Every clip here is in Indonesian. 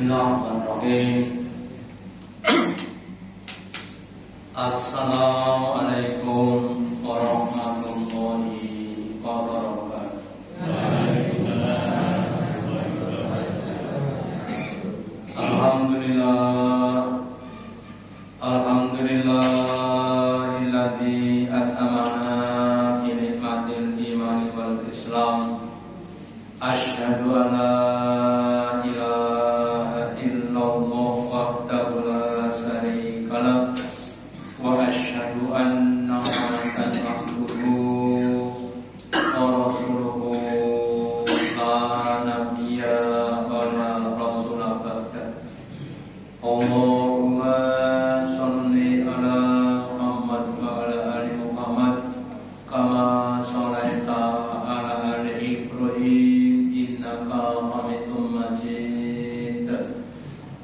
Bismillahirrahmanirrahim. Assalamualaikum warahmatullahi wabarakatuh. Alhamdulillahilladzi at'amana bi ni'matil imani wal islam. Asyhadu an la ilaha illallah wahdahu la syarika lah wa asyhadu anna Muhammadan abduhu wa rasuluhu la nabiyya wa la rasula ba'da. Allahumma sholli ala Muhammad wa ala ali Muhammad kama sholaita ala ali Ibrahim innaka Hamidum Majid.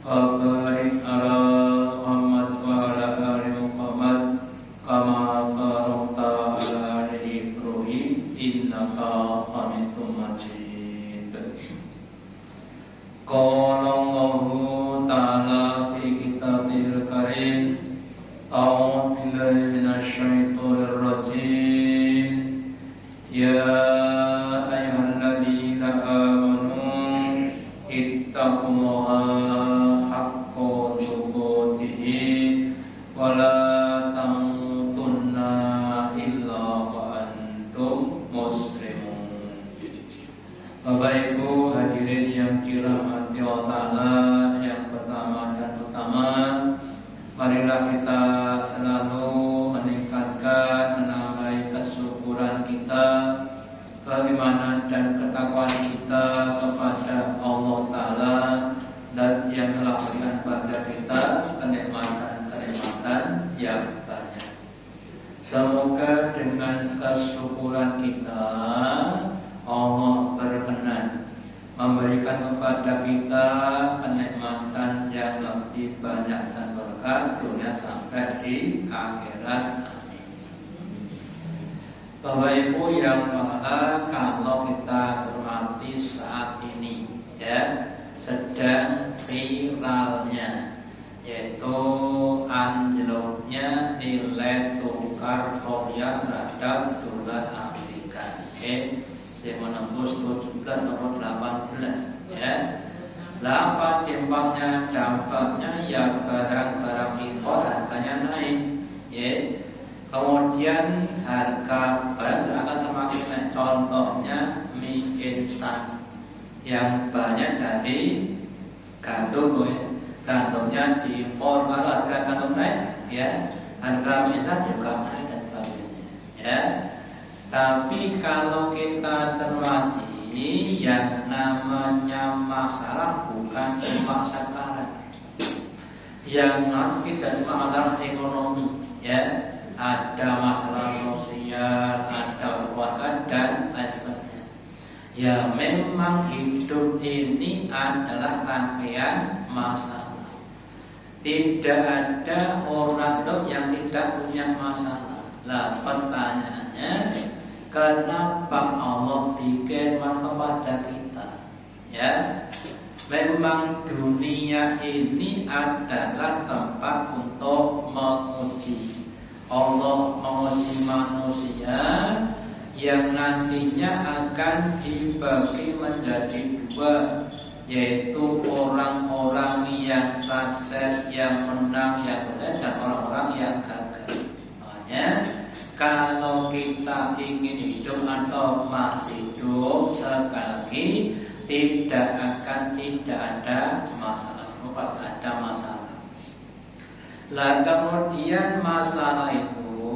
Wa barik ala Muhammad wa ala ali Muhammad kama barakta ala ali Ibrahim innaka Hamidum Majid. Qala Allahu ta'ala fi kitabil karim. A'udzu billahi minasy syaithanir rajim. Ya ayyuhalladzina amanu ittaqullaha haqqa tuqatih wa la tamutunna illa wa antum muslimun. Bapak Ibu hadirin yang dirahmati Allah Ta'ala, yang pertama dan utama, marilah kita selalu meningkatkan, menambahi kesyukuran kita, keimanan dan ketakwaan kita kepada Allah Ta'ala dan yang telah berikan pada kita kenikmatan-kenikmatan yang banyak. Semoga dengan kesyukuran kita Allah berkenan memberikan kepada kita kenikmatan yang lebih banyak dan berkat dunia sampai di akhirat. Amin. Bapak Ibu yang maha, kalau kita cermati saat ini ya sedang viralnya, yaitu anjloknya nilai tukar rupiah terhadap dolar Amerika. Saya menembus 17 nomor 18 ya. Apa dampaknya ya barang-barang impor harganya naik ya. Kemudian harga barang akan semakin naik. Contohnya mie instan yang banyak dari gandum ya. Gandumnya diimpor, kalau harga gandum naik ya, harga mie instan juga naik dan sebagainya ya. Tapi kalau kita cermati, yang namanya masalah bukan cuma sekarang, yang nanti tidak cuma masalah ekonomi, ya, ada masalah sosial, ada keluarga dan lain sebagainya. Ya, memang hidup ini adalah rangkaian masalah. Tidak ada orang hidup yang tidak punya masalah. Nah, pertanyaannya, kenapa Allah bikin kepada kita? Ya, memang dunia ini adalah tempat untuk menguji. Allah menguji manusia yang nantinya akan dibagi menjadi dua, yaitu orang-orang yang sukses, yang menang, yang berjaya, dan orang-orang yang gagal. Makanya kalau kita ingin hidup atau masih hidup, sekali tidak ada masalah. Semua pasti ada masalah. Lah kemudian masalah itu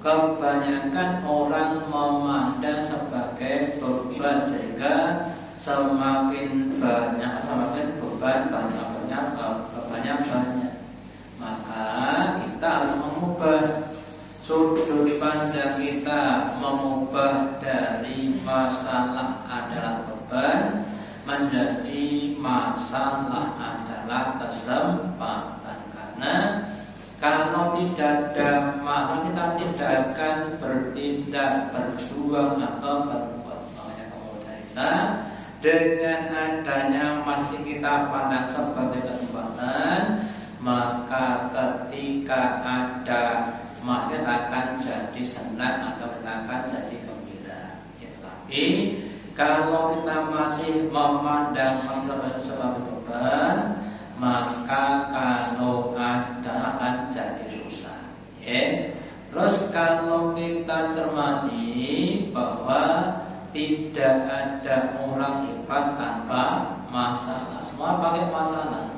kebanyakan orang memandang sebagai beban, sehingga semakin beban banyak. Maka kita harus mengubah sudut pandang kita, mengubah dari masalah adalah beban menjadi masalah adalah kesempatan. Karena kalau tidak ada masalah, kita tidak akan bertindak, berjuang atau berbuat. Makanya kemudian kita dengan adanya masih kita pandang sebagai kesempatan, maka ketika ada mas kita akan jadi senang atau kita akan jadi gembira. Tapi kalau kita masih memandang masalah sebagai beban, maka kalau ada akan jadi susah. Terus kalau kita cermati bahwa tidak ada orang hebat tanpa masalah, semua pakai masalah.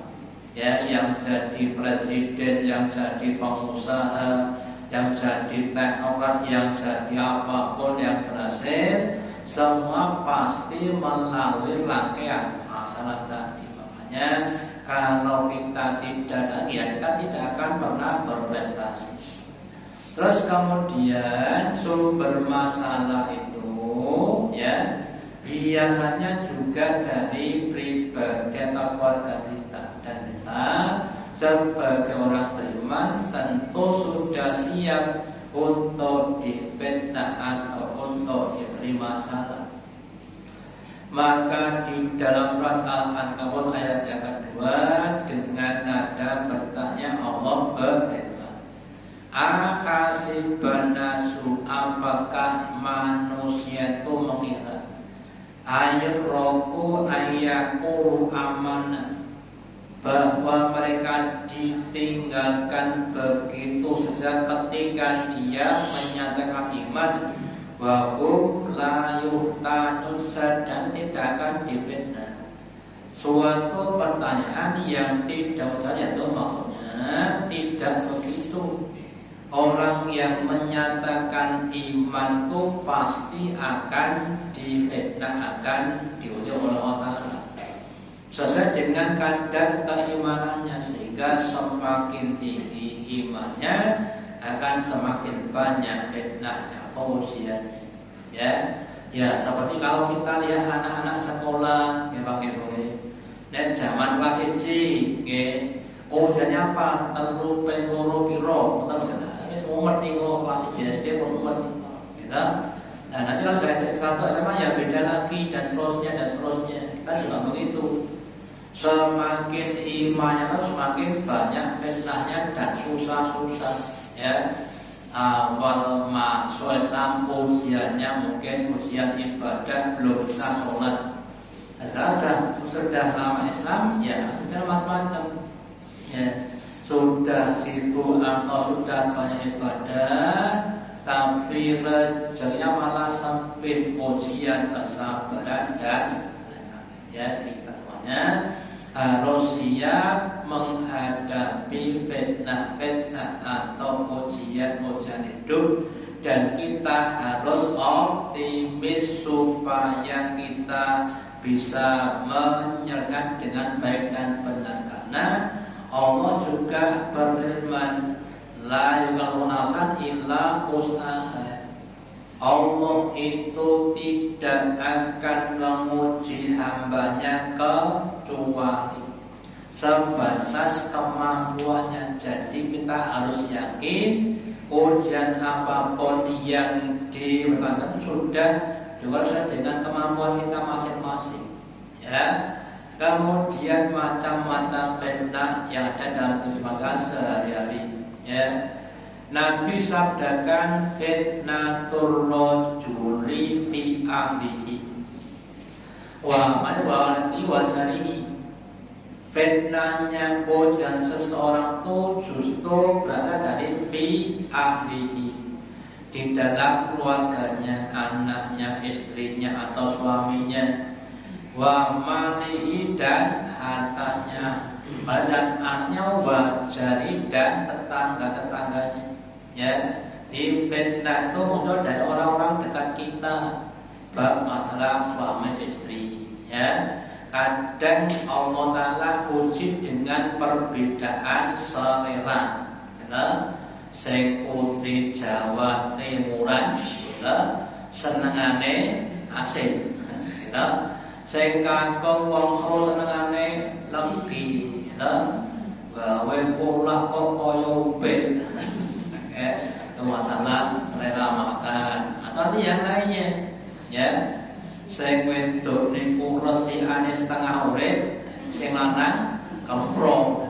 Yang jadi presiden, yang jadi pengusaha, yang jadi teknokrat, yang jadi apapun yang berhasil, semua pasti melalui rangkaian masalah tadi. Makanya kalau kita tidak, kita tidak akan pernah berprestasi. Terus kemudian sumber masalah itu biasanya juga dari pribadi atau keluarga kita, dan kita sebagai orang beriman tentu sudah siap untuk difitnah atau untuk diberi masalah. Maka di dalam surat Al-Ankabut ayat yang kedua dengan nada bertanya Allah berfirman, "Ahasiban nasu, apakah manusia itu mengira ayyutraku ayyaqulu amanah, bahwa mereka ditinggalkan begitu saja ketika dia menyatakan iman, wahum la yuftanun, dan tidak akan difitnah." Suatu pertanyaan yang tidak usahanya itu maksudnya tidak begitu. Orang yang menyatakan iman itu pasti akan difitnah, akan diuji oleh Allah sesuai dengan kadar keimanannya, sehingga semakin tinggi imannya akan semakin banyak fitnahnya, ujiannya. Ya, seperti kalau kita lihat anak-anak sekolah, dan zaman kelas 1, ujiannya apa? Telu pengloro piro, betul nggak? Umat nih kelas SD pun umat kita. Nah nanti kalau satu SMA ya beda lagi dan seterusnya. Kita juga begitu. Semakin imannya itu semakin banyak fitnahnya dan susah-susah. Awal masuk Islam ujiannya mungkin ujian ibadah, belum bisa sholat. Sudah lama Islam ya macam-macam. Sudah sibuk atau sudah banyak ibadah, tapi rezekinya malah sempit, ujian kesabaran dan kita semuanya harus siap menghadapi fitnah atau ujian hidup, dan kita harus optimis supaya kita bisa menyelesaikan dengan baik dan benar, karena Allah juga berfirman, la yukallifu nafsan illa wus'aha. Allah itu tidak akan menguji hambanya kecuali sebatas kemampuannya. Jadi kita harus yakin ujian apapun yang diberikan sudah sesuai dengan kemampuan kita masing-masing. Kemudian macam-macam fitnah yang ada dalam kehidupan sehari-hari. Nabi sabdakan fitnatul rajuli fi ahlihi wa walati wa sarihi. Fitnahnya ujian seseorang itu justru berasal dari fi ahlihi, di dalam keluarganya, anaknya, istrinya atau suaminya, wa malihi, dan hartanya, dan anaknya, wa jari, dan tetangga-tetangganya. Di fitnah itu muncul dari orang-orang dekat kita, bab masalah suami istri. Kadang Allah Ta'ala uji dengan perbedaan selera. Sing putri Jawa Timuran senengane asin. Sing kangkung wong Solo senengane legi. Gawe pola kok kaya ubin. Itu masalah selera makan atau yang lainnya. Sing wedok niku resiane setengah urip, sing lanang kemprong.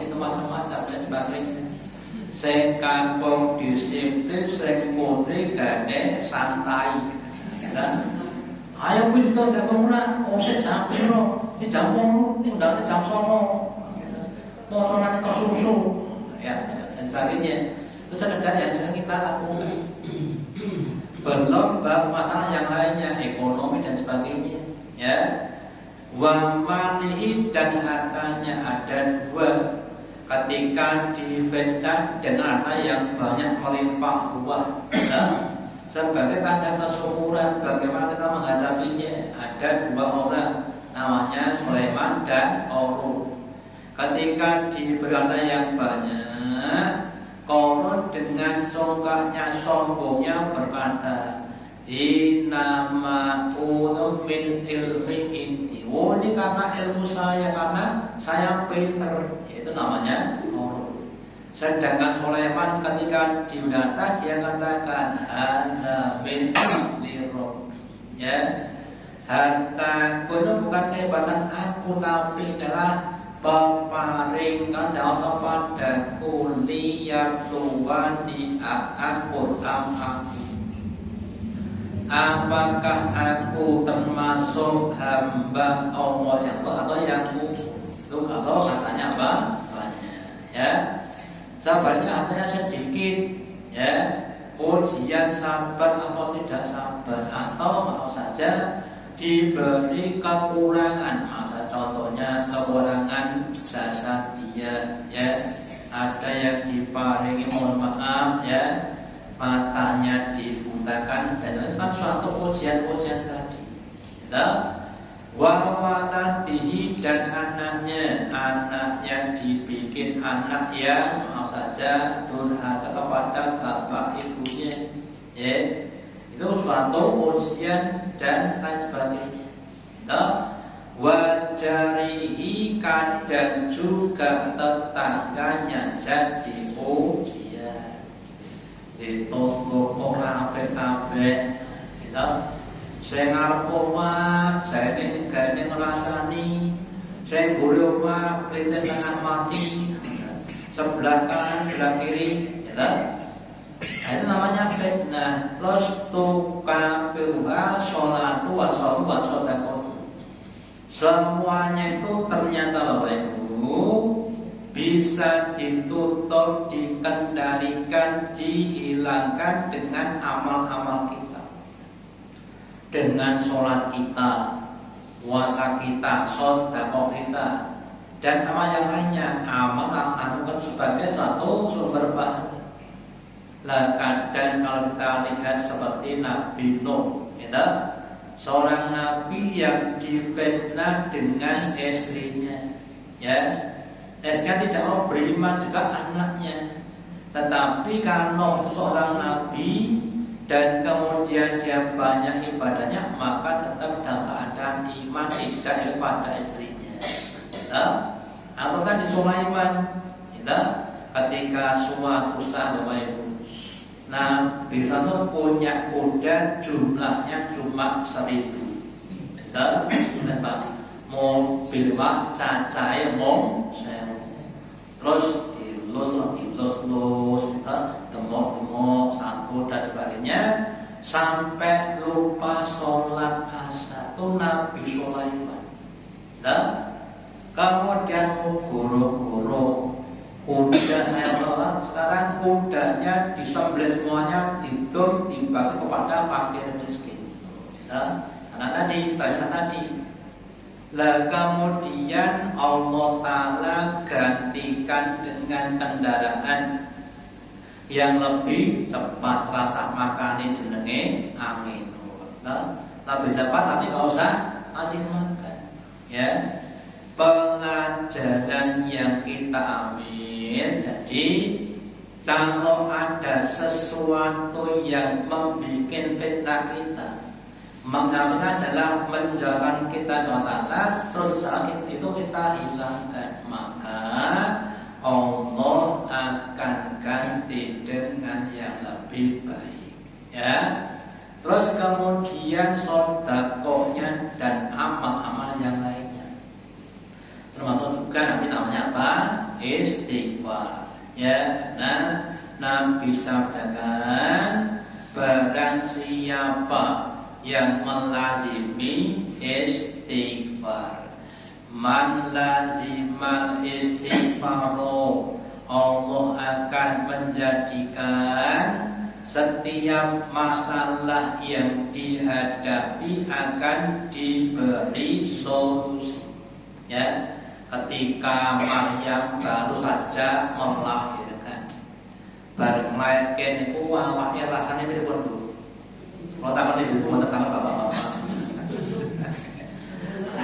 Itu macam-macam dan sebagainya. Sing kampung disiplin, sing putri gane santai. Ayo kita kampung ora, sik jam piro? Iki jam 8, iki ndake jam 9. Mau nanti kesusu, ya dan sebagainya. Terus ada yang sedang kita lakukan. Belum bab masalah yang lainnya, ekonomi dan sebagainya, ya. Wa malihi dan hartanya ada dua. Ketika difitnah dengan harta yang banyak melimpah ruah, ya, sebagai tanda kesyukuran bagaimana kita menghadapinya. Ada dua orang, namanya Sulaiman dan Qarun. Ketika diberi harta yang banyak, Qarun dengan congkaknya sombongnya berkata, Innama utum min ilmi inti. Oh, ini karena ilmu saya, karena saya pinter. Itu namanya Qarun. Sedangkan Sulaiman ketika diundang dia katakan, Ana min li Rabbi. Ya, harta itu bukan kehebatan aku, tapi adalah peparing jawab kepadaku liyabluwani aku aku. Apakah aku termasuk hamba Allah yang atau yang kufur? Itu kalau katanya apa? Banyak. Ya, sabarnya artinya sedikit. Ya, ujian sabar atau tidak sabar, atau mau saja diberi kekurangan. Maka contohnya kekurangan jasa dia, ya, ada yang diparingi mohon maaf, ya, matanya dibutakan, dan itu kan suatu ujian-ujian tadi. Ya, wa waladihi dan anaknya dibikin anak yang mau saja durhaka kepada bapak ibunya, ya. Itu suatu ujian dan lain sebagainya. Wajarihi kadang juga tetangganya jadi ujian. Ditunggu orang kabeh, saya ngarep omah, saya ini ngerasani, saya gurih omah, perintis tengah mati, sebelah kanan, sebelah kiri, ya. Nah, itu namanya fitnah. Terus tukafiruha sholatu wa sholat wa sodaqatu. Semuanya itu ternyata Bapak Ibu bisa ditutup, dikendalikan, dihilangkan dengan amal-amal kita, dengan sholat kita, puasa kita, sodaqah kita, dan amal yang lainnya. Amal akan sebagai satu sumber bahan. Lah kadang kalau kita lihat seperti Nabi Nuh, gitu, seorang nabi yang difitnah dengan istrinya, ya, istrinya tidak mau beriman juga anaknya, tetapi karena itu seorang nabi dan kemudian dia banyak ibadahnya, maka tetap dalam keadaan iman tidak kepada istrinya, gitu. Atau kan di Sulaiman, gitu, ketika suatu saat Bapak Ibu, nah, di sana punya kuda jumlahnya cuma 1000. Mobil mah cacai mong sewu. Terus dilus, temok, sampo dan sebagainya, sampai lupa sholat asar. Itu Nabi Sulaiman. Kemudian guru-guru kuda saya tolak, sekarang kudanya disembelih semuanya, didom, dibagi kepada fakir miskin. Karena tadi, lah kemudian Allah Ta'ala gantikan dengan kendaraan yang lebih cepat, rasa makani jenenge angin. Lebih cepat tapi nggak usah kasih makan, ya. Pelajaran yang kita ambil, jadi kalau ada sesuatu yang membuat fitnah kita, maka adalah menjauhkan kita dari Allah, terus itu kita hilangkan, maka Allah akan ganti dengan yang lebih baik, ya. Terus kemudian sedekahnya dan amal-amal yang lainnya. Termasuk juga nanti namanya apa? Istighfar. Ya, nah Nabi sabdakan, barang siapa yang melazimi istighfar, man lazimal istighfaro, Allah akan menjadikan setiap masalah yang dihadapi akan diberi solusi. Ya, ketika Maryam baru saja melahirkan, bareng melahirkan itu awaknya rasanya pripun Bu? Kalau takon ibu mau tekan bapak-bapak.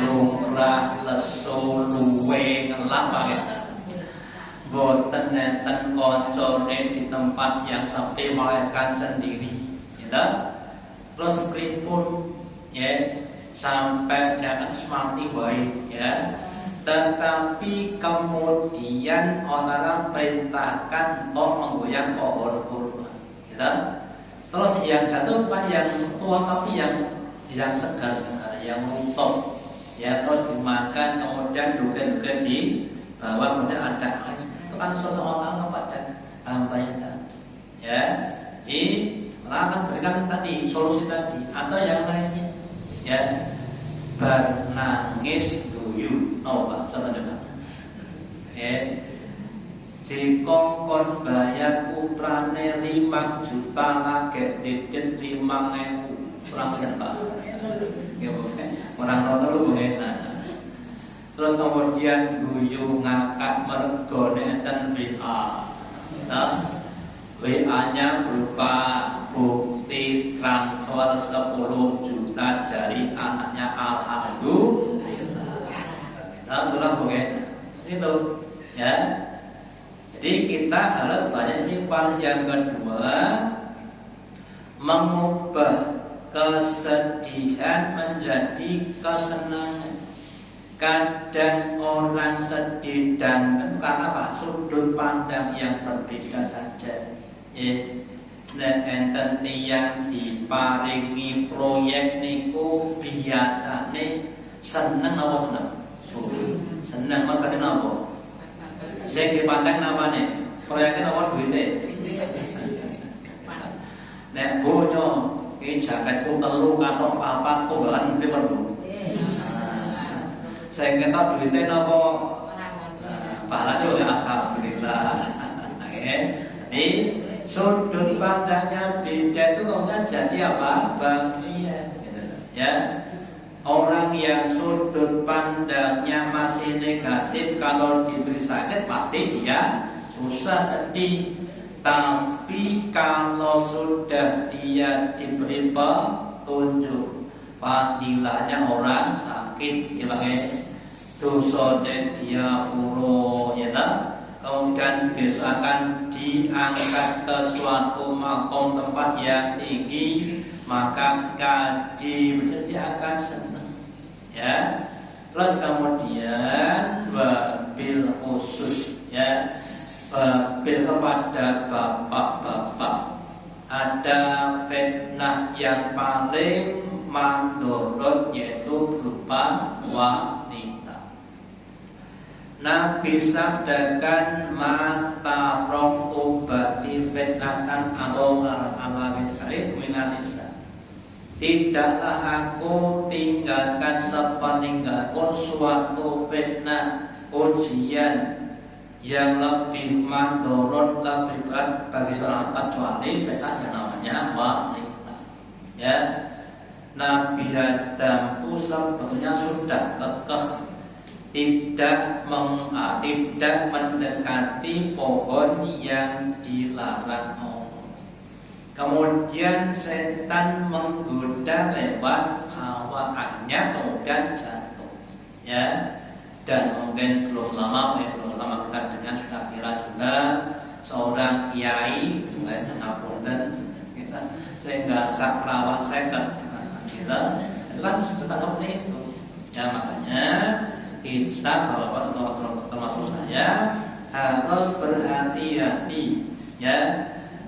Lumrah lesu luwe ngelak banget. Boten nenten koncone di tempat yang sampai melahirkan sendiri, gitu. Terus pripun, ya, sampai jangan semati wae, ya. Tetapi kemudian orang perintahkan untuk menggoyang pohon kurma, gitu. Terus yang jatuh bukan yang tua tapi yang segar-segar, yang runtuh, ya, terus dimakan kemudian duga-duga di bawah kemudian ada itu kan seseorang kepada hambanya tadi, ya, akan berikan tadi solusi tadi atau yang lainnya, ya, bernangis guyu, Pak, saudara, ya, dikongkon bayar putrane 5 juta lagi didit 5.000 kurang kan Pak, orang nonton lu enak. Terus kemudian guyu ngakak mergo nenten WA. Nah, WA-nya berupa bukti transfer 10 juta dari anaknya alhamdulillah. Nah, itulah bukan itu, ya. Jadi kita harus banyak sifat. Yang kedua, mengubah kesedihan menjadi kesenangan. Kadang orang sedih dan karena apa? Sudut pandang yang berbeda saja. Nek enten tiyang diparingi proyek niku biasane seneng apa seneng? Seneng makane napa? Sing dipandang namane proyeknya apa duite? Nek bonyo iki jaketku 3 kantong 4 konggalan pripun? Saya kata duitnya napa pahalanya oleh alhamdulillah. Jadi sudut pandangnya beda itu kemudian jadi apa? Bahagia, gitu. Ya, orang yang sudut pandangnya masih negatif kalau diberi sakit pasti dia susah sedih. Tapi kalau sudah dia diberi petunjuk, fadilahnya orang sakit, ya Bang, dosane dia puro, ya tak? Kemudian besok akan diangkat ke suatu makom tempat yang tinggi, maka dia akan senang, ya. Terus kemudian wabil khusus, ya, wabil kepada bapak-bapak, ada fitnah yang paling mandorot yaitu berupa wanita. Nabi sabdakan mata roktu bati fitnatan atau alamin syarif minanisa. Tidaklah aku tinggalkan sepeninggalpun suatu fitnah ujian yang lebih mandorot, lebih berat bagi seorang kecuali fitnah yang namanya wanita. Ya, Nabi Adam sebetulnya sudah kekeh tidak mendekati pohon yang dilarang Allah. Kemudian setan menggoda lewat hawaannya, kemudian jatuh, ya. Dan mungkin belum lama kita dengar sudah viral juga seorang kiai yang ngapunten kita sehingga sakrawan seket kita itu kan suka seperti itu, ya. Makanya kita kalau termasuk saya harus berhati-hati, ya,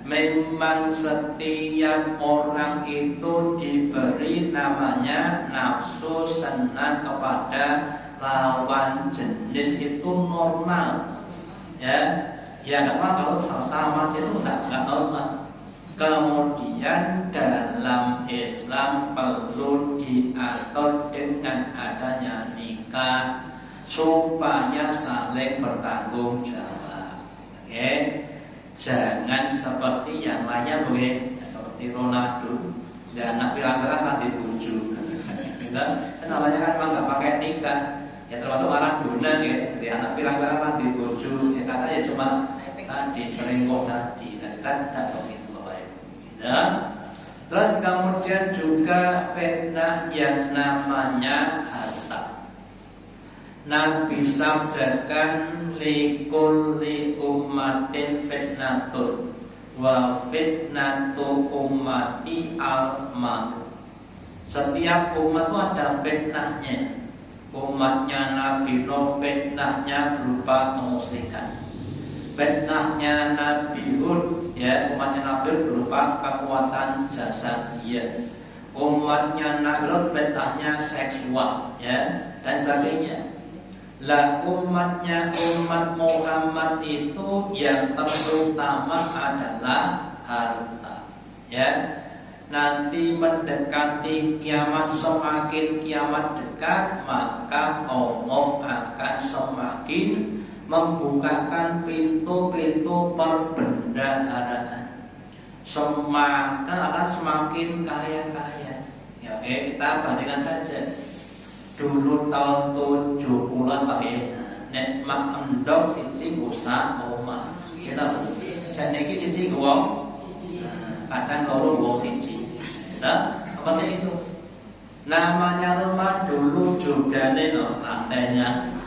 memang setiap orang itu diberi namanya nafsu senang kepada lawan jenis itu normal. Ya, nggak apa kalau sama itu nggak normal. Kemudian dalam Islam perlu diatur dengan adanya nikah supaya saling bertanggung jawab. Okay? Jangan seperti yang lainnya, seperti Ronaldo, dan anak pirang-pirang nanti buju. Namanya kan memang nggak pakai nikah. Ya termasuk Maradona ya, di anak pirang-pirang nanti buju. Ya karena ya cuma tadi selingkuh tadi, dan kita tidak begitu. Ya. Terus kemudian juga fitnah yang namanya harta. Nabi sabdakan likulli ummatin fitnatun wa fitnatu ummati al-mal. Setiap umat itu ada fitnahnya. Umatnya Nabi Nuh fitnahnya berupa kemusyrikan. Fitnahnya Nabi Hud, ya umatnya Nabi Hud berupa kekuatan jasadiyah. Umatnya Nabi Hud fitnahnya seksual, ya dan sebagainya. Lah umat Muhammad itu yang terutama adalah harta, ya. Nanti mendekati kiamat, semakin kiamat dekat maka Allah akan semakin membukakan pintu-pintu perbendaharaan. Akan semakin kaya-kaya. Ya, oke, kita bandingkan saja. Dulu tahun 70-an Pak ya. Nek mak endok siji usah omah. Kita saniki siji wong kadang loro wong siji. Nah, seperti itu. Namanya rumah dulu juga nih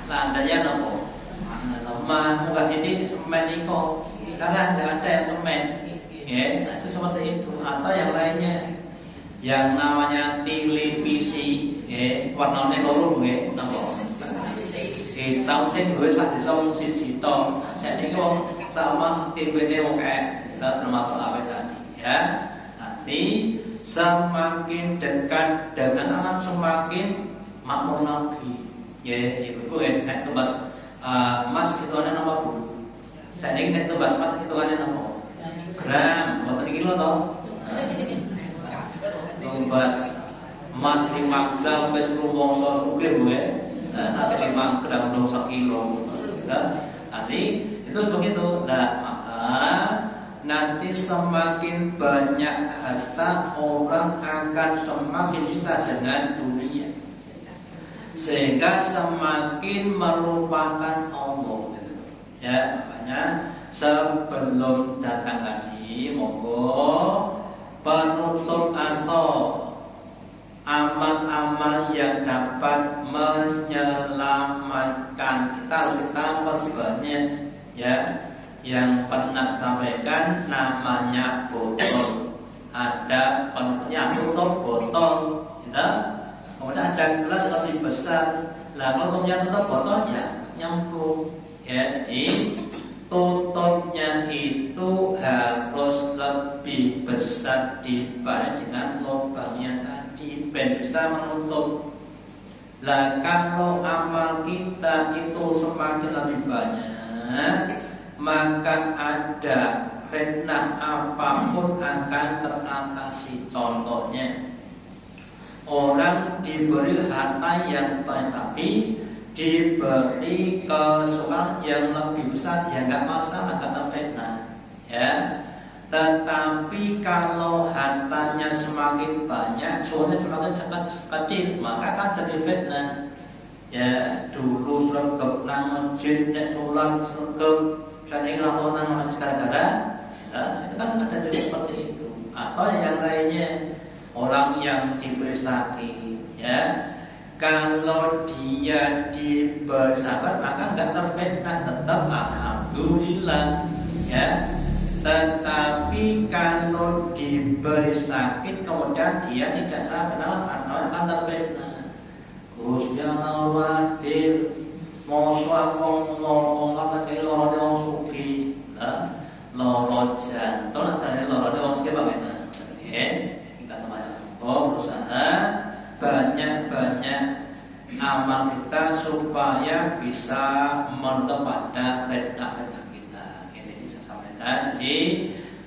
lantainya nopo. Rumah muka sini semen iko. Sekarang tidak ada yang semen. Ya, itu seperti itu. Atau yang lainnya, yang namanya televisi, ya, warnanya loro, ya, nopo. Hitam sing gue sak desa mung siji to. Saiki wong sama TV-ne wong kae termasuk awet tadi, ya. Nanti semakin dekat dengan akan semakin makmur lagi. Ya, ibu nek tumbas emas hitungannya nomor Bu. Saya ini nek tumbas emas hitungannya nomor gram, mboten kilo to. Tumbas emas 5 gram wis rumangsa sugih Bu ya. Tapi 5 gram dong 1 kilo. Nanti itu begitu. Nah, maka nanti semakin banyak harta orang akan semakin cinta dengan dunia, sehingga semakin melupakan Allah. Ya, makanya sebelum datang tadi, monggo penutup atau amal-amal yang dapat menyelamatkan kita perbanyak, ya. Yang pernah sampaikan namanya botol. Ada penutupnya tutup botol, ya. Kemudian ada gelas lebih besar. Lah kalau tutup botol ya nyemplung. Ya, jadi tutupnya itu harus lebih besar dibanding dengan lubangnya tadi, ben bisa menutup. Lah kalau amal kita itu semakin lebih banyak, maka ada fitnah apapun akan teratasi. Contohnya, orang diberi harta yang banyak tapi diberi kesukaan yang lebih besar, ya nggak masalah, kata fitnah, ya. Tetapi kalau hartanya semakin banyak, suaranya semakin kecil, maka akan jadi fitnah. Ya, dulu sergap nang masjid, nek sholat sergap, saya ingin atau nang masjid gara-gara, itu kan ada juga seperti itu. Atau yang lainnya, orang yang diberi sakit, ya. Kalau dia diberi sabar maka enggak terfitnah, tetap alhamdulillah, ya. Tetapi kalau diberi sakit kemudian dia tidak sabar, akan terfitnah. Gusti Allah wadil mosok wong loro kaya loro sugih, loro jantung amal kita supaya bisa menutup pada fitnah-fitnah kita. Ini bisa sampaikan. Jadi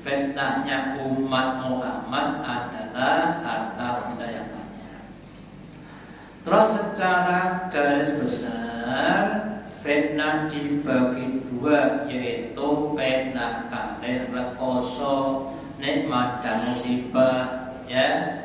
fitnahnya umat Muhammad adalah harta benda yang banyak. Terus secara garis besar fitnah dibagi dua, yaitu fitnah kalih rekoso, nikmat dan musibah. Ya,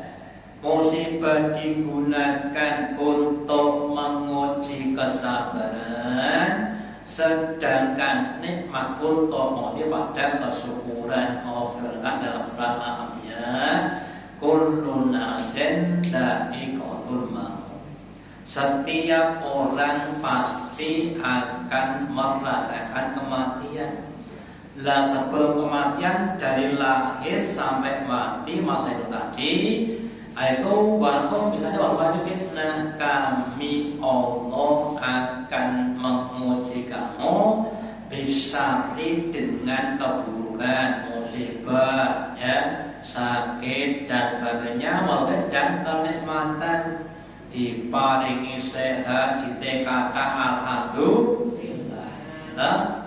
musibah digunakan untuk menguji kesabaran, sedangkan nikmat untuk menguji pada kesyukuran. Allah sebutkan dalam surat Al-Anbiya, kullu nafsin dha'iqatul maut. Setiap orang pasti akan merasakan kematian. Lah sebelum kematian, dari lahir sampai mati masa itu tadi, itu walaupun misalnya walaupun fitnah, kami Allah akan menguji kamu bisari dengan keburukan, musibah, ya, sakit dan sebagainya, walaupun dan kenikmatan, diparingi sehat, ditekata alhamdulillah.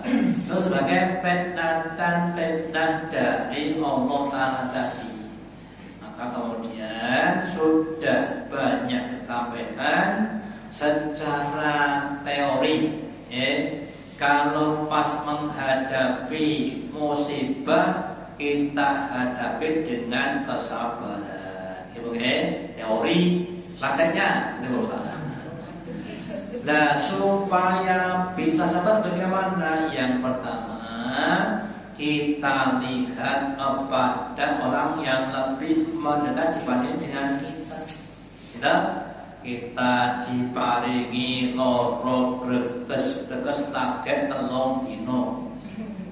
Itu sebagai fitnah dan fitnah dari Allah Ta'ala tadi. Maka kemudian sudah banyak disampaikan secara teori, kalau pas menghadapi musibah kita hadapi dengan kesabaran. Teori, prakteknya ini bukan. Nah, supaya bisa sabar bagaimana? Yang pertama, kita lihat kepada orang yang lebih mendekat dibanding dengan kita. Kita diparingi loro greges kaget telung dino.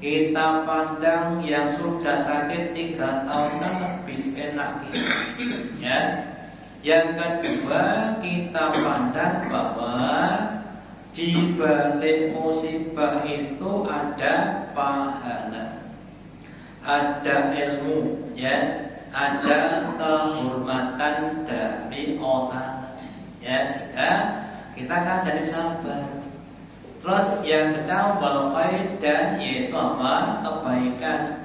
Kita pandang yang sudah sakit 3 tahun lebih enak ya. Yang kedua, kita pandang bahwa di balik musibah itu ada pahala, ada ilmu, ya, ada kehormatan dari orang, ya, sehingga kita akan jadi sabar. Terus yang kedua, wal khair, dan yaitu apa? Kebaikan.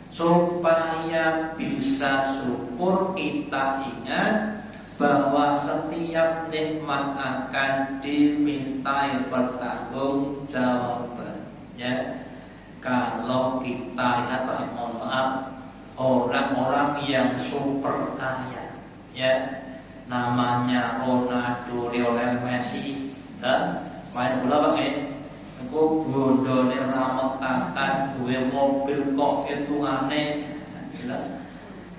Supaya bisa syukur, kita ingat bahwa setiap nikmat akan dimintai pertanggungjawaban. Ya, kalau kita lihat, mohon maaf, orang-orang yang super kaya, ya, namanya Ronaldo, Lionel Messi, main bola pakai, aku bondone rametakan, duwe mobil kok hitungane,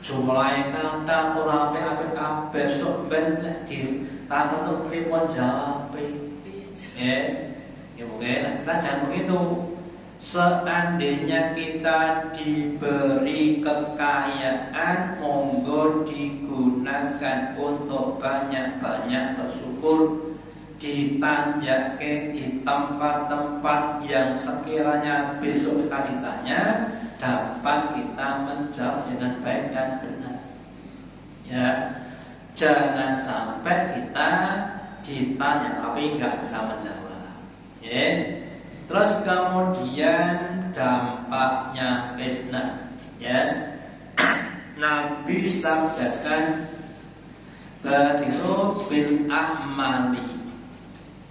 jumlahe kata ora apik besok ben di takon untuk telepon jawab. Ya mungkin kita jangan begitu. Seandainya kita diberi kekayaan, monggo digunakan untuk banyak-banyak bersyukur, ditanjake di tempat-tempat yang sekiranya besok kita ditanya, dapat kita menjawab dengan baik dan benar. Ya, jangan sampai kita ditanya tapi nggak bisa menjawab. Ya, terus kemudian dampaknya fitnah. Ya, Nabi sabdakan badiru bil a'mali,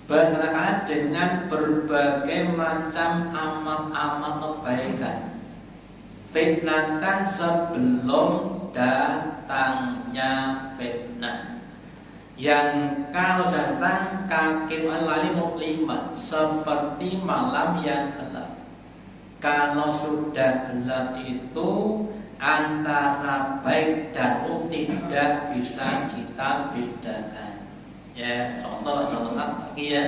berkaitan dengan berbagai macam amal-amal kebaikan. Fitnahkan sebelum datangnya fitnah. Yang kalau datang kaki lali muklimat, seperti malam yang gelap. Kalau sudah gelap itu antara baik dan buruk tidak bisa kita bedakan. Ya, contoh lagi ya.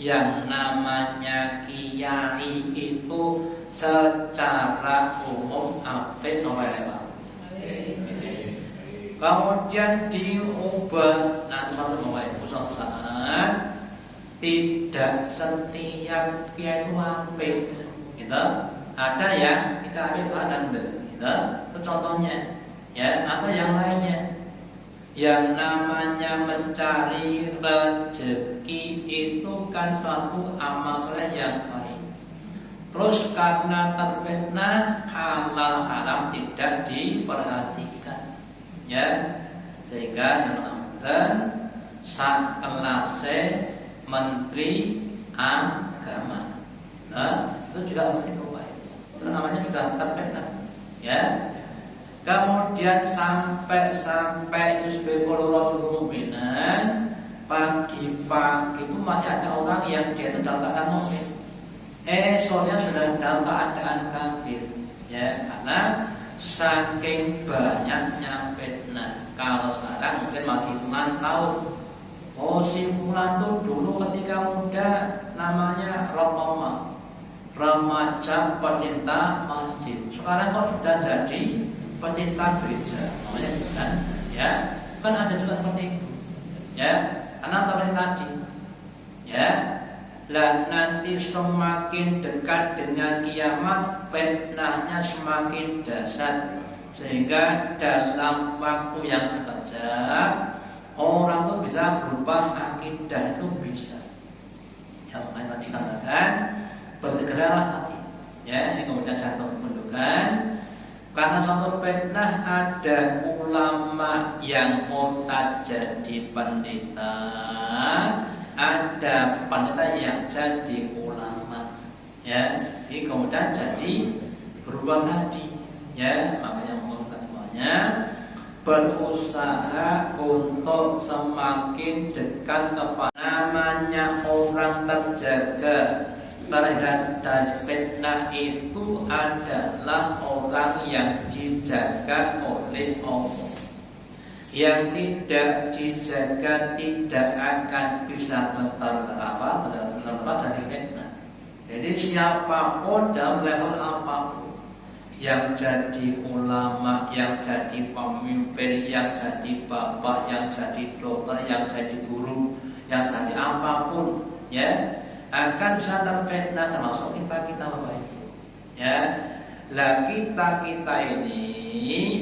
Yang namanya kiai itu secara umum apik nomor. Kemudian diubah, nah suatu saat tidak setiap kiai itu apik, gitu. Ada yang kita ambil bahan gitu. Itu contohnya, ya, atau yang lainnya. Yang namanya mencari rezeki itu kan suatu amal soleh yang baik. Terus karena terfitnah halal haram tidak diperhatikan, ya, sehingga dilakukan sak kelase menteri agama. Nah, itu juga begitu baik. Itu namanya sudah terfitnah, ya. Kemudian sampai yusbihul rasul mu'minan, pagi-pagi itu masih ada orang yang dia itu dalam keadaan mukmin. Soalnya sudah dalam keadaan kafir, ya, karena saking banyaknya fitnah. Kalau sekarang mungkin masih tahun. Oh, si fulan tuh dulu ketika muda namanya Rokoma, remaja pecinta masjid. Sekarang kok sudah jadi pecinta gereja, namanya bukan, ya, kan ada juga seperti itu, ya, karena tadi, ya, lah nanti semakin dekat dengan kiamat fitnahnya semakin dahsyat, sehingga dalam waktu yang sekejap orang tuh bisa berubah akidah itu bisa, ya, makanya tadi katakan bersegeralah hati, ya, ini kemudian saya tunjukkan. Karena suatu fitnah ada ulama yang murtad jadi pendeta, ada pendeta yang jadi ulama, ya. Jadi kemudian jadi berubah tadi, ya. Makanya mengumpulkan semuanya berusaha untuk semakin dekat kepada namanya orang terjaga terhadap dari fitnah itu adalah orang yang dijaga oleh Allah. Yang tidak dijaga tidak akan bisa terlepas dari fitnah. Jadi siapapun dalam level apapun, yang jadi ulama, yang jadi pemimpin, yang jadi bapak, yang jadi dokter, yang jadi guru, yang jadi apapun, ya, akan bisa terfitnah, termasuk kita baik, ya. Lah kita ini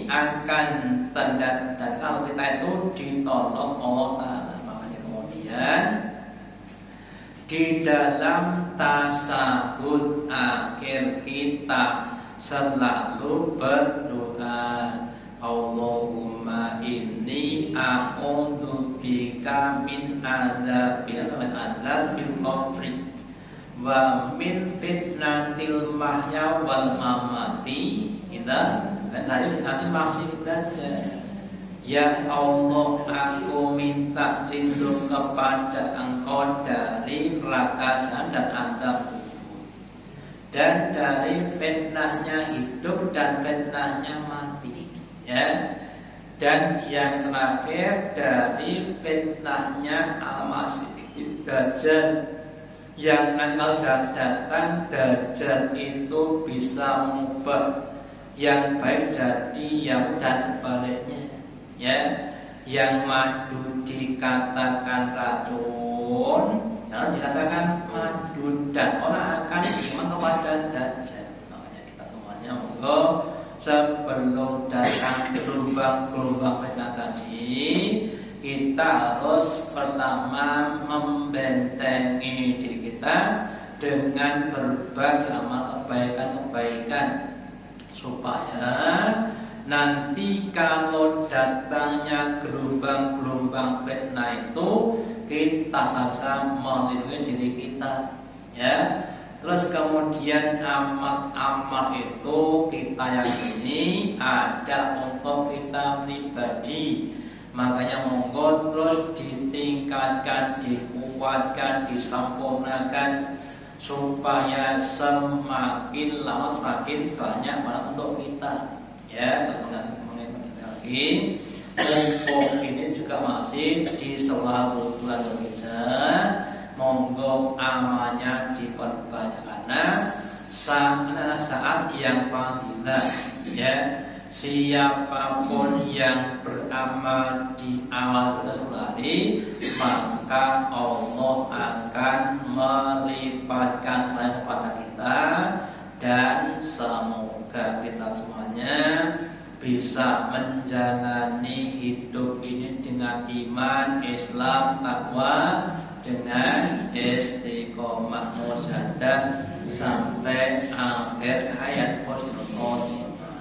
akan dan kalau kita itu ditolong Allah Ta'ala. Makanya kemudian di dalam tasahud akhir kita selalu berdoa, Allahumma inni a'udzu bika min adzabil qabri wa min fitnatil mahya wal mamati. Kita dan nanti masih saja. Ya Allah, aku minta lindung kepada Engkau dari neraka jahanam dan azab kubur, dan dari fitnahnya hidup dan fitnahnya mati, ya. Dan yang terakhir dari fitnahnya al-masih dajjal, yang nanti kalau datang dajjal itu bisa mengubah yang baik jadi yang dan sebaliknya, ya. Yang madu dikatakan racun, yang dikatakan madu, dan orang akan iman kepada dajjal. Makanya kita semuanya monggo sebelum datang gelombang fitnah tadi, kita harus pertama membentengi diri kita dengan berbagai amal kebaikan, supaya nanti kalau datangnya gelombang fitnah itu kita bisa melindungi diri kita, ya. Terus kemudian amal itu kita yakini ada untuk kita pribadi. Makanya monggo terus ditingkatkan, dikuatkan, disempurnakan, supaya semakin lama semakin banyak untuk kita, ya. Mengingat lagi untuk ini juga masih di selalu bulan Dzulhijjah, monggo amalnya diperbanyak karena saat yang fadilah, ya. Siapapun yang beramal di awal 10 hari, maka Allah akan melipatkan kepada kita, dan semoga kita semuanya bisa menjalani hidup ini dengan iman, Islam, takwa, dengan istiqomah musyadah sampai akhir hayat husnul khotimah.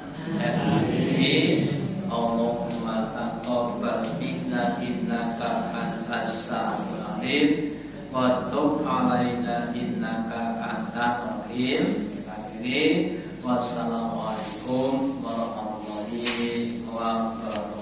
Allahumma taqabbal minna innaka antas samiul alim wa tub alaina innaka antal rahim. Akhiri wassalamualaikum warahmatullahi wabarakatuh.